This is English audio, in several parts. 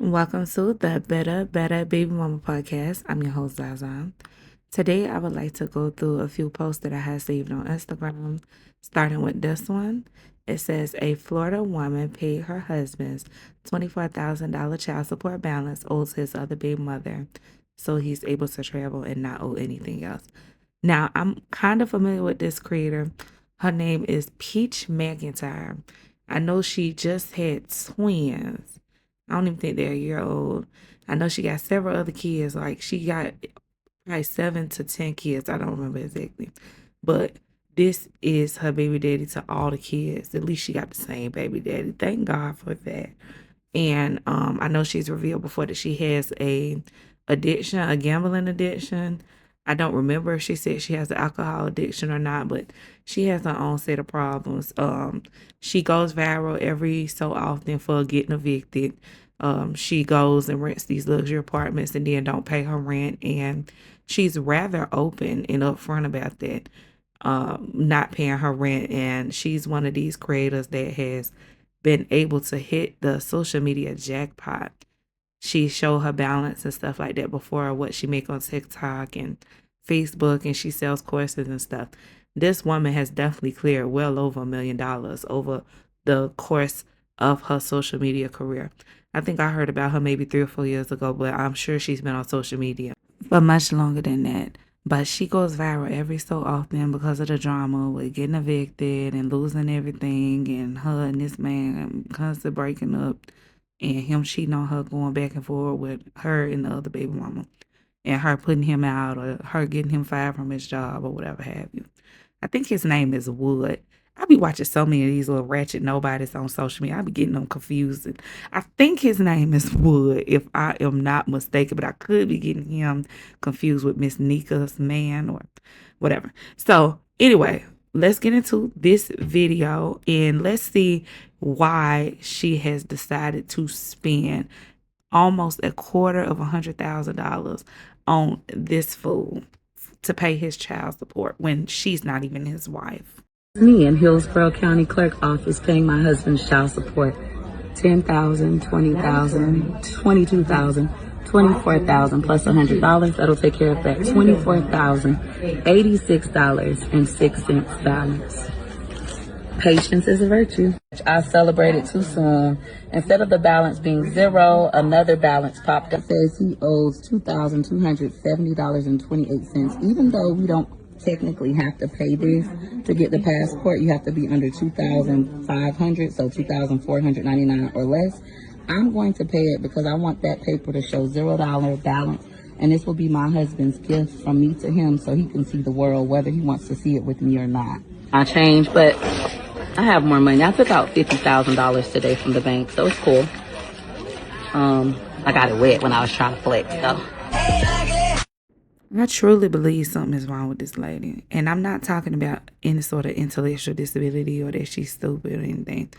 Welcome to the Better Baby Mama podcast. I'm your host, Zaza. Today, I would like to go through a few posts that I had saved on Instagram, starting with this one. It says, a Florida woman paid her husband's $24,000 child support balance owes his other baby mother, so he's able to travel and not owe anything else. Now, I'm kind of familiar with this creator. Her name is Peach McIntyre. I know she just had twins. I don't even think they're a year old. I know she got several other kids. Like she got probably 7 to 10 kids. I don't remember exactly. But this is her baby daddy to all the kids. At least she got the same baby daddy. Thank God for that. And I know she's revealed before that she has a gambling addiction. I don't remember if she said she has an alcohol addiction or not, but she has her own set of problems. She goes viral every so often for getting evicted. She goes and rents these luxury apartments and then don't pay her rent, and she's rather open and upfront about that. Not paying her rent, and she's one of these creators that has been able to hit the social media jackpot. She showed her balance and stuff like that before, what she make on TikTok and Facebook, and she sells courses and stuff. This woman has definitely cleared well over $1 million over the course of her social media career. I think I heard about her maybe 3 or 4 years ago, but I'm sure she's been on social media for much longer than that. But she goes viral every so often because of the drama with getting evicted and losing everything, and her and this man constantly breaking up, and him cheating on her, going back and forth with her and the other baby mama, and her putting him out or her getting him fired from his job or whatever have you. I think his name is Wood. I be watching so many of these little ratchet nobodies on social media. I be getting them confused. And I think his name is Wood, if I am not mistaken, but I could be getting him confused with Miss Nika's man or whatever. So anyway, let's get into this video and let's see why she has decided to spend almost $250,000 on this fool to pay his child support when she's not even his wife. Me in Hillsborough County Clerk Office paying my husband's child support. 10,000, 20,000, 22,000, 24,000 plus $100. That'll take care of that $24,086.06 balance. Patience is a virtue. I celebrated too soon. Instead of the balance being zero, another balance popped up. It says he owes $2,270.28. Even though we don't technically have to pay this to get the passport, you have to be under 2,500, so 2,499 or less. I'm going to pay it because I want that paper to show $0 balance, and this will be my husband's gift from me to him so he can see the world, whether he wants to see it with me or not. I changed, but I have more money. I took out $50,000 today from the bank, so it's cool. I got it wet when I was trying to flex, though. I truly believe something is wrong with this lady. And I'm not talking about any sort of intellectual disability or that she's stupid or anything.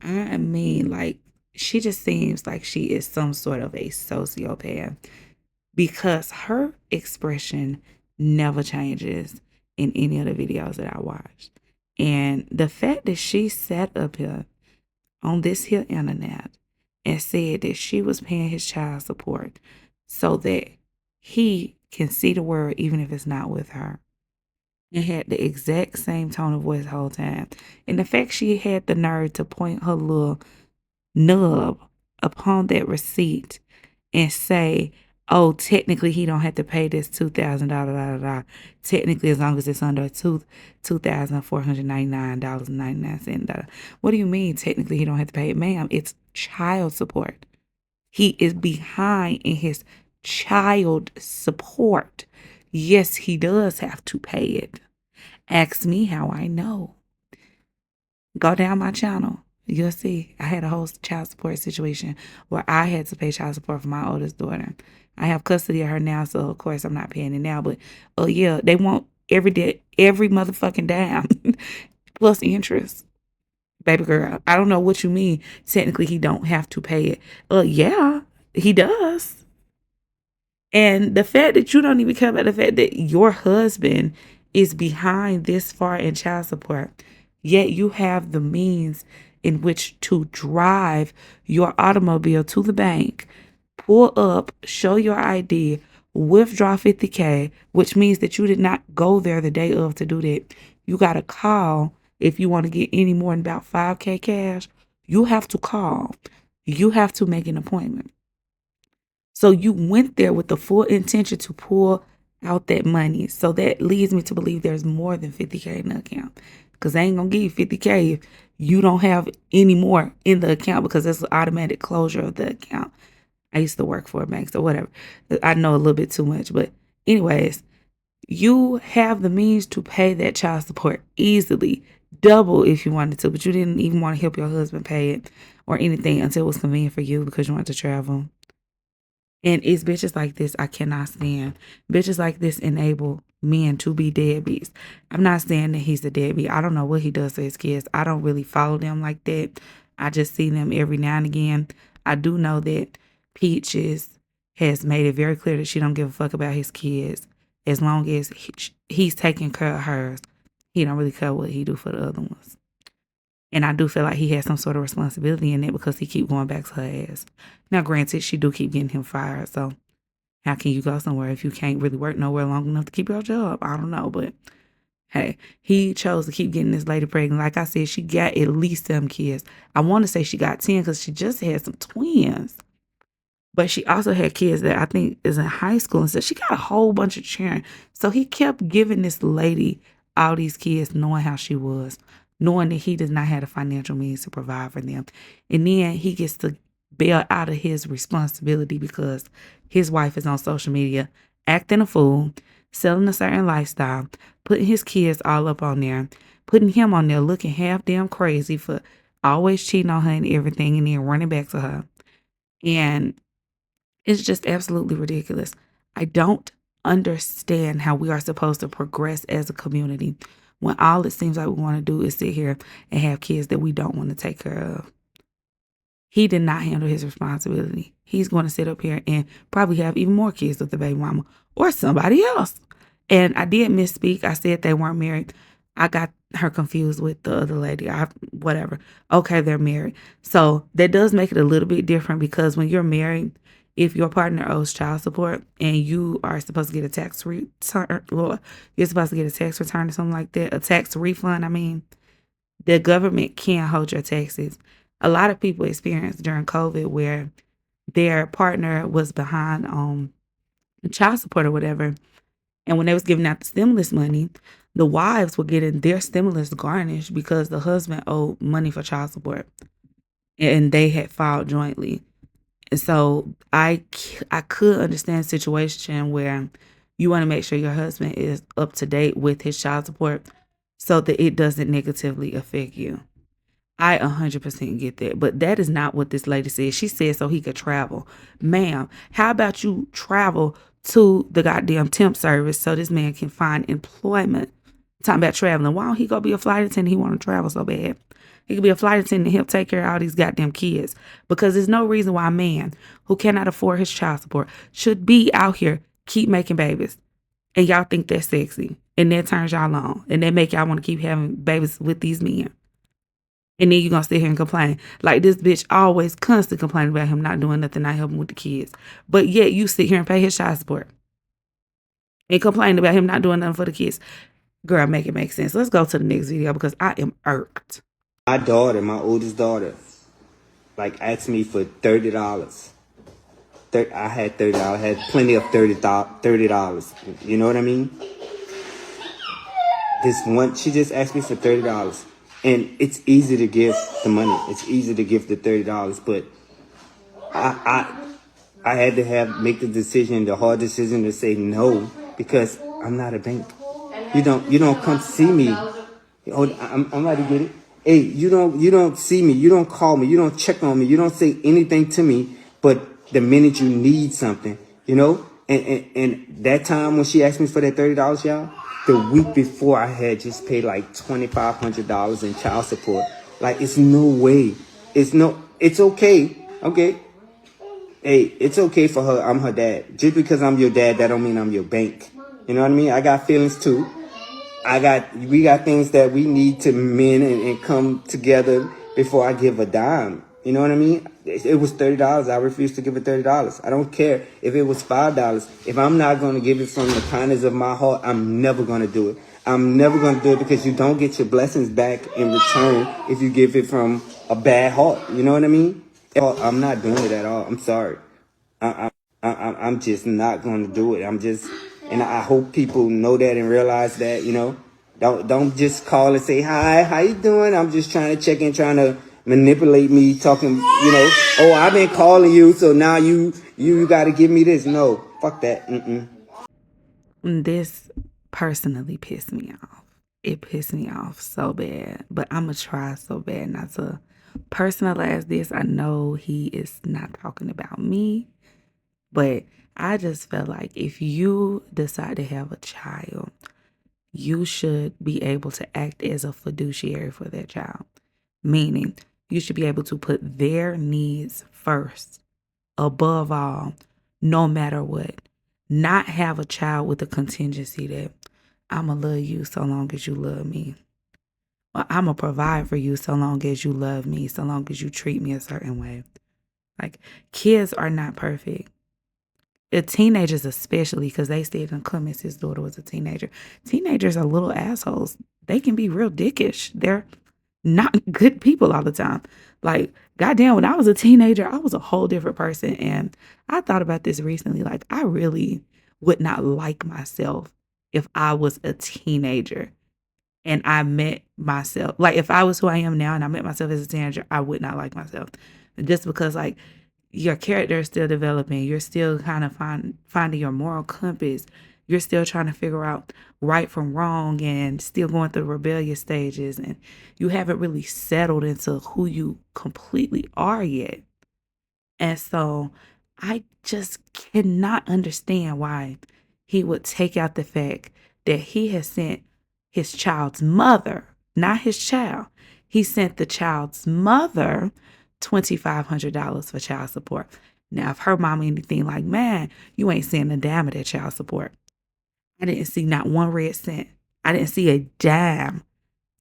I mean, like, she just seems like she is some sort of a sociopath because her expression never changes in any of the videos that I watched. And the fact that she sat up here on this here internet and said that she was paying his child support so that he can see the world even if it's not with her, and had the exact same tone of voice the whole time. And the fact she had the nerve to point her little nub upon that receipt and say, oh, technically he don't have to pay this $2,000, technically as long as it's under $2,499.99. What do you mean technically he don't have to pay it? Ma'am, it's child support. He is behind in his child support. Yes, he does have to pay it. Ask me how I know. Go down my channel. You'll see. I had a whole child support situation where I had to pay child support for my oldest daughter. I have custody of her now, so of course I'm not paying it now. But oh yeah, they want every motherfucking dime plus interest. Baby girl, I don't know what you mean. Technically, he don't have to pay it. Yeah, he does. And the fact that you don't even care about the fact that your husband is behind this far in child support, yet you have the means in which to drive your automobile to the bank pull up, show your ID, withdraw 50K, which means that you did not go there the day of to do that. You got to call if you want to get any more than about 5K cash. You have to call. You have to make an appointment. So you went there with the full intention to pull out that money. So that leads me to believe there's more than 50K in the account. Because they ain't going to give you 50K if you don't have any more in the account, because it's an automatic closure of the account. I used to work for a bank, so whatever. I know a little bit too much. But anyways, you have the means to pay that child support easily, double if you wanted to, but you didn't even want to help your husband pay it or anything until it was convenient for you because you wanted to travel. And it's bitches like this I cannot stand. Bitches like this enable men to be deadbeats. I'm not saying that he's a deadbeat. I don't know what he does to his kids. I don't really follow them like that. I just see them every now and again. I do know that Peaches has made it very clear that she don't give a fuck about his kids. As long as he's taking care of hers, he don't really care what he do for the other ones. And I do feel like he has some sort of responsibility in it because he keep going back to her ass. Now, granted, she do keep getting him fired. So how can you go somewhere if you can't really work nowhere long enough to keep your job? I don't know. But hey, he chose to keep getting this lady pregnant. Like I said, she got at least 7 kids. I want to say she got 10 because she just had some twins. But she also had kids that I think is in high school. And so she got a whole bunch of children. So he kept giving this lady all these kids knowing how she was, knowing that he does not have the financial means to provide for them. And then he gets to bail out of his responsibility because his wife is on social media acting a fool, selling a certain lifestyle, putting his kids all up on there, putting him on there looking half damn crazy for always cheating on her and everything, and then running back to her. And it's just absolutely ridiculous. I don't understand how we are supposed to progress as a community when all it seems like we want to do is sit here and have kids that we don't want to take care of. He did not handle his responsibility. He's going to sit up here and probably have even more kids with the baby mama or somebody else. And I did misspeak. I said they weren't married. I got her confused with the other lady. Whatever. Okay, they're married. So that does make it a little bit different because when you're married, if your partner owes child support and you are supposed to get a tax return, or you're supposed to get a tax return or something like that, a tax refund, the government can't hold your taxes. A lot of people experienced during COVID where their partner was behind on child support or whatever. And when they was giving out the stimulus money, the wives were getting their stimulus garnished because the husband owed money for child support. And they had filed jointly. And so I could understand a situation where you want to make sure your husband is up to date with his child support so that it doesn't negatively affect you. I 100% get that. But that is not what this lady said. She said so he could travel. Ma'am, how about you travel to the goddamn temp service so this man can find employment? Talking about traveling. Why don't he go be a flight attendant? He want to travel so bad. He could be a flight attendant and he'll take care of all these goddamn kids. Because there's no reason why a man who cannot afford his child support should be out here keep making babies. And y'all think that's sexy. And that turns y'all on. And that make y'all want to keep having babies with these men. And then you're going to sit here and complain. Like this bitch always constantly complaining about him not doing nothing, not helping with the kids. But yet you sit here and pay his child support. And complain about him not doing nothing for the kids. Girl, make it make sense. Let's go to the next video because I am irked. My daughter, my oldest daughter, asked me for $30. I had $30. I had plenty of $30. You know what I mean? She just asked me for $30. And it's easy to give the money. It's easy to give the $30. But I had to make the hard decision to say no because I'm not a bank. You don't come see me. I'm about to get it. Hey, you don't see me, you don't call me, you don't check on me, you don't say anything to me, but the minute you need something, and that time when she asked me for that $30, y'all, the week before I had just paid like $2,500 in child support. Like, it's no way. It's okay. Okay. Hey, it's okay for her. I'm her dad. Just because I'm your dad, that don't mean I'm your bank. You know what I mean? I got feelings too. We got things that we need to mend and come together before I give a dime. You know what I mean? It was $30. I refuse to give it $30. I don't care if it was $5. If I'm not going to give it from the kindness of my heart, I'm never going to do it. I'm never going to do it because you don't get your blessings back in return if you give it from a bad heart. You know what I mean? I'm not doing it at all. I'm sorry. I'm just not going to do it. And I hope people know that and realize that, don't just call and say, hi, how you doing? I'm just trying to check in, trying to manipulate me, talking, oh, I've been calling you, so now you got to give me this. No, fuck that. This personally pissed me off. It pissed me off so bad, but I'm going to try so bad not to personalize this. I know he is not talking about me, but I just felt like if you decide to have a child, you should be able to act as a fiduciary for that child. Meaning, you should be able to put their needs first, above all, no matter what. Not have a child with a contingency that I'm going to love you so long as you love me. Or I'm going to provide for you so long as you love me, so long as you treat me a certain way. Like, kids are not perfect. Teenagers especially, because they said in the comments his daughter was a teenager. Teenagers are little assholes. They can be real dickish. They're not good people all the time. Like, goddamn, when I was a teenager, I was a whole different person. And I thought about this recently. Like, I really would not like myself if I was a teenager and I met myself. Like, if I was who I am now and I met myself as a teenager, I would not like myself. Just because, like, your character is still developing. You're still kind of finding your moral compass. You're still trying to figure out right from wrong and still going through rebellious stages. And you haven't really settled into who you completely are yet. And so I just cannot understand why he would take out the fact that he has sent his child's mother, not his child. He sent the child's mother $2,500 for child support. Now, if her mama anything like, man, you ain't seeing a dime of that child support. I didn't see not one red cent. I didn't see a dime.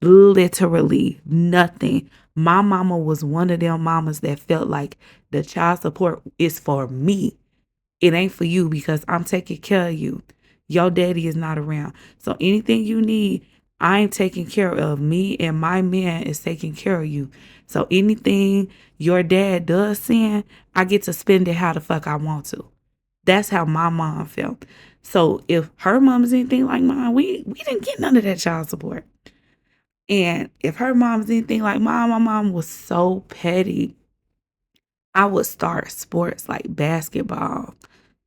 Literally nothing. My mama was one of them mamas that felt like the child support is for me. It ain't for you because I'm taking care of you. Your daddy is not around. So anything you need, I'm taking care of. Me and my man is taking care of you. So anything your dad does send, I get to spend it how the fuck I want to. That's how my mom felt. So if her mom is anything like mine, we didn't get none of that child support. And if her mom is anything like mine, my mom was so petty. I would start sports like basketball,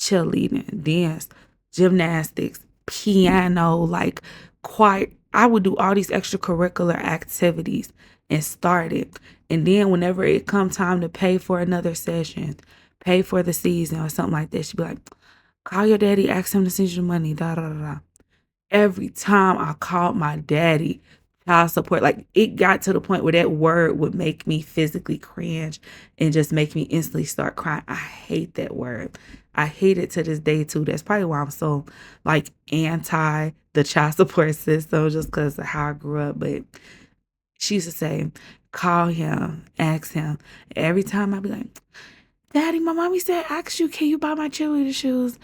cheerleading, dance, gymnastics, piano, like choir. I would do all these extracurricular activities and start it. And then whenever it come time to pay for another session, pay for the season or something like that, she'd be like, call your daddy, ask him to send you money, da da da da. Every time I called my daddy, child support, like it got to the point where that word would make me physically cringe and just make me instantly start crying. I hate that word. I hate it to this day too. That's probably why I'm so like anti the child support system, just because of how I grew up. But she used to say, call him, ask him. Every time I'd be like, Daddy, my mommy said, ask you, can you buy my cheerleader shoes?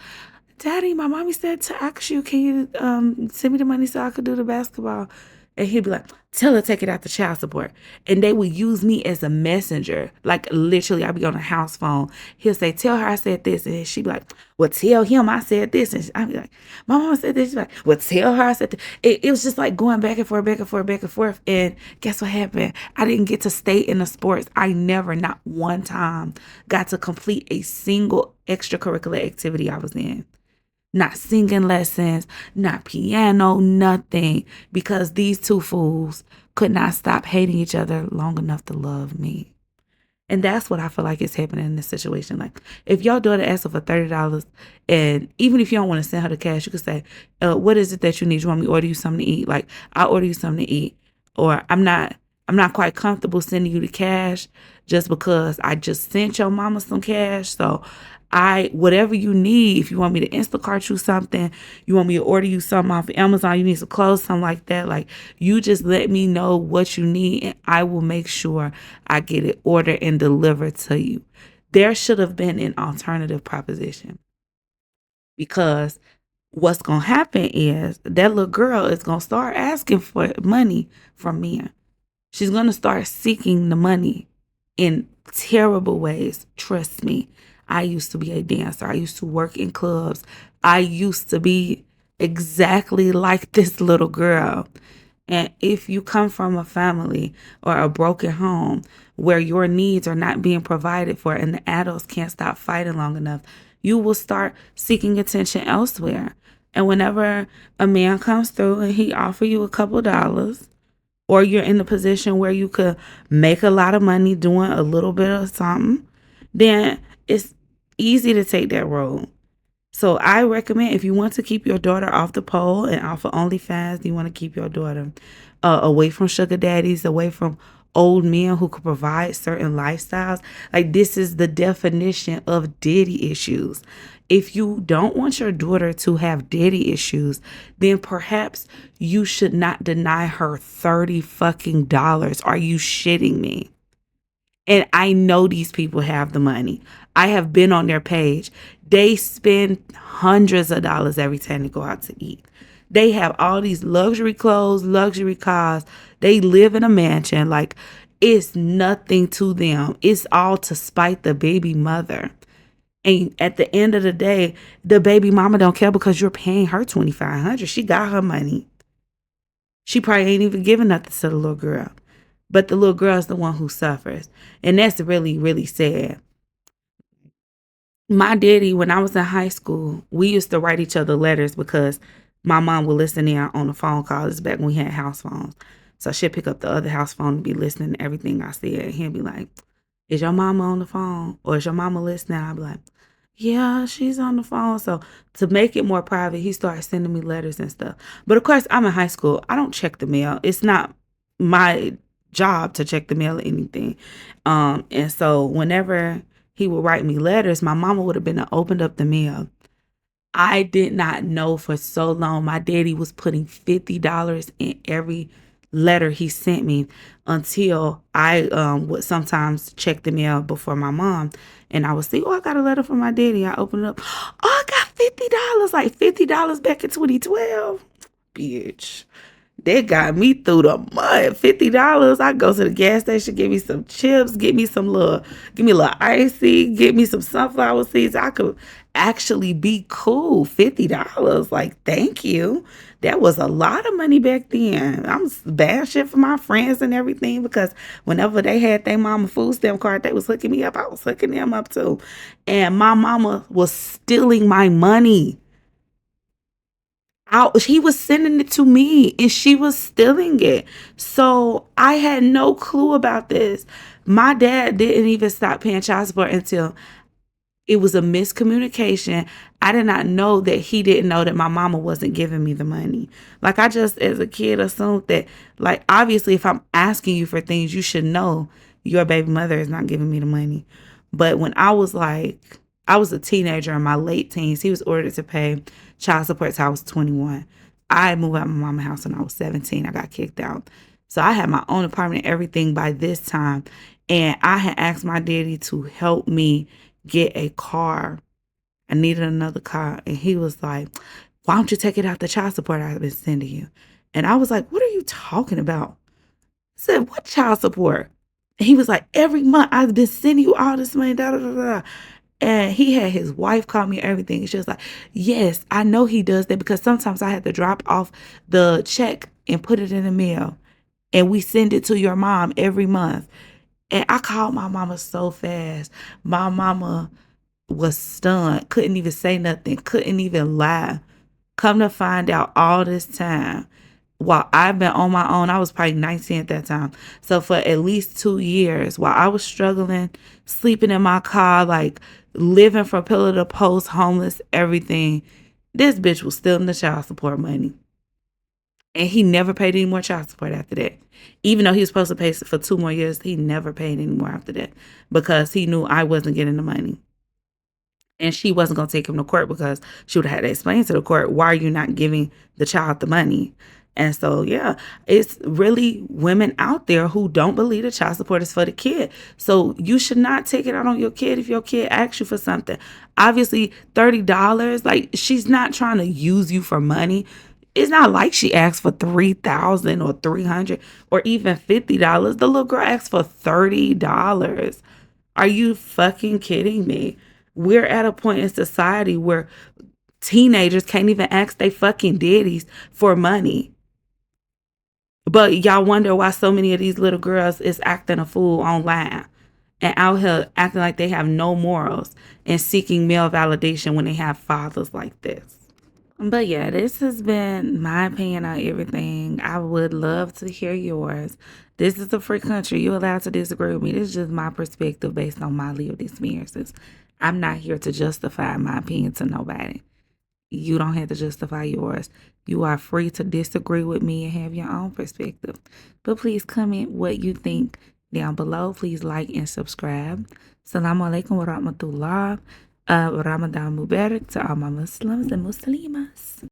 Daddy, my mommy said to ask you, can you send me the money so I could do the basketball? And he'd be like, tell her take it out the child support. And they would use me as a messenger. Like literally, I'd be on a house phone. He'll say, tell her I said this. And she'd be like, well, tell him I said this. And I'd be like, my mama said this. She'd be like, well, tell her I said this. It was just like going back and forth, back and forth, back and forth. And guess what happened? I didn't get to stay in the sports. I never, not one time, got to complete a single extracurricular activity I was in. Not singing lessons, not piano, nothing. Because these two fools could not stop hating each other long enough to love me. And that's what I feel like is happening in this situation. Like, if your daughter asks for $30, and even if you don't want to send her the cash, you could say, what is it that you need? You want me to order you something to eat? Like, I'll order you something to eat. Or I'm not I'm not quite comfortable sending you the cash just because I just sent your mama some cash. So whatever you need, if you want me to Instacart you something, you want me to order you something off of Amazon, you need some clothes, something like that, like, you just let me know what you need and I will make sure I get it ordered and delivered to you. There should have been an alternative proposition, because what's going to happen is that little girl is going to start asking for money from men. She's going to start seeking the money in terrible ways. Trust me. I used to be a dancer. I used to work in clubs. I used to be exactly like this little girl. And if you come from a family or a broken home where your needs are not being provided for and the adults can't stop fighting long enough, you will start seeking attention elsewhere. And whenever a man comes through and he offers you a couple dollars, or you're in a position where you could make a lot of money doing a little bit of something, then it's easy to take that road. So I recommend, if you want to keep your daughter off the pole and off of OnlyFans, you want to keep your daughter away from sugar daddies, away from old men who could provide certain lifestyles. Like, this is the definition of daddy issues. If you don't want your daughter to have daddy issues, then perhaps you should not deny her $30 fucking dollars. Are you shitting me? And I know these people have the money. I have been on their page. They spend hundreds of dollars every time they go out to eat. They have all these luxury clothes, luxury cars. They live in a mansion. Like, it's nothing to them. It's all to spite the baby mother. And at the end of the day, the baby mama don't care because you're paying her $2,500. She got her money. She probably ain't even giving nothing to the little girl. But the little girl is the one who suffers. And that's really, really sad. My daddy, when I was in high school, we used to write each other letters because my mom would listen in on the phone calls back when we had house phones. So she'd pick up the other house phone and be listening to everything I said. And he'd be like, is your mama on the phone? Or is your mama listening? I'd be like, yeah, she's on the phone. So to make it more private, he started sending me letters and stuff. But of course, I'm in high school. I don't check the mail. It's not my job to check the mail or anything. And so whenever he would write me letters, my mama would have been opened up the mail. I did not know for so long my daddy was putting $50 in every letter he sent me, until I would sometimes check the mail before my mom, and I would see, oh, I got a letter from my daddy. I open it up. Oh, I got $50, like $50 back in 2012. Bitch. They got me through the mud. $50. I go to the gas station, get me some chips, give me a little icy, get me some sunflower seeds. I could actually be cool. $50. Like, thank you. That was a lot of money back then. I'm bad shit for my friends and everything, because whenever they had their mama food stamp card, they was hooking me up. I was hooking them up too. And my mama was stealing my money. He was sending it to me and she was stealing it. So I had no clue about this. My dad didn't even stop paying child support until it was a miscommunication. I did not know that he didn't know that my mama wasn't giving me the money. Like, I just, as a kid, assumed that, like, obviously if I'm asking you for things, you should know your baby mother is not giving me the money. But when I was a teenager in my late teens, he was ordered to pay child support till I was 21. I moved out of my mama's house when I was 17. I got kicked out. So I had my own apartment and everything by this time. And I had asked my daddy to help me get a car. I needed another car. And he was like, why don't you take it out the child support I've been sending you? And I was like, what are you talking about? I said, what child support? And he was like, every month I've been sending you all this money, da da da da. And he had his wife call me everything. And she was like, yes, I know he does that, because sometimes I had to drop off the check and put it in the mail. And we send it to your mom every month. And I called my mama so fast. My mama was stunned, couldn't even say nothing, couldn't even lie. Come to find out, all this time, while I've been on my own, I was probably 19 at that time. So for at least 2 years, while I was struggling, sleeping in my car, like living from pillar to post, homeless, everything, this bitch was stealing the child support money. And he never paid any more child support after that. Even though he was supposed to pay for 2 more years, he never paid any more after that because he knew I wasn't getting the money. And she wasn't going to take him to court because she would have had to explain to the court, why are you not giving the child the money? And so, yeah, it's really women out there who don't believe the child support is for the kid. So you should not take it out on your kid if your kid asks you for something. Obviously, $30, like, she's not trying to use you for money. It's not like she asked for $3,000 or $300 or even $50. The little girl asked for $30. Are you fucking kidding me? We're at a point in society where teenagers can't even ask they fucking daddies for money. But y'all wonder why so many of these little girls is acting a fool online and out here acting like they have no morals and seeking male validation when they have fathers like this. But yeah, this has been my opinion on everything. I would love to hear yours. This is a free country. You're allowed to disagree with me. This is just my perspective based on my lived experiences. I'm not here to justify my opinion to nobody. You don't have to justify yours. You are free to disagree with me and have your own perspective. But please comment what you think down below. Please like and subscribe. Assalamu alaikum wa rahmatullah. Ramadan Mubarak to all my Muslims and Muslimas.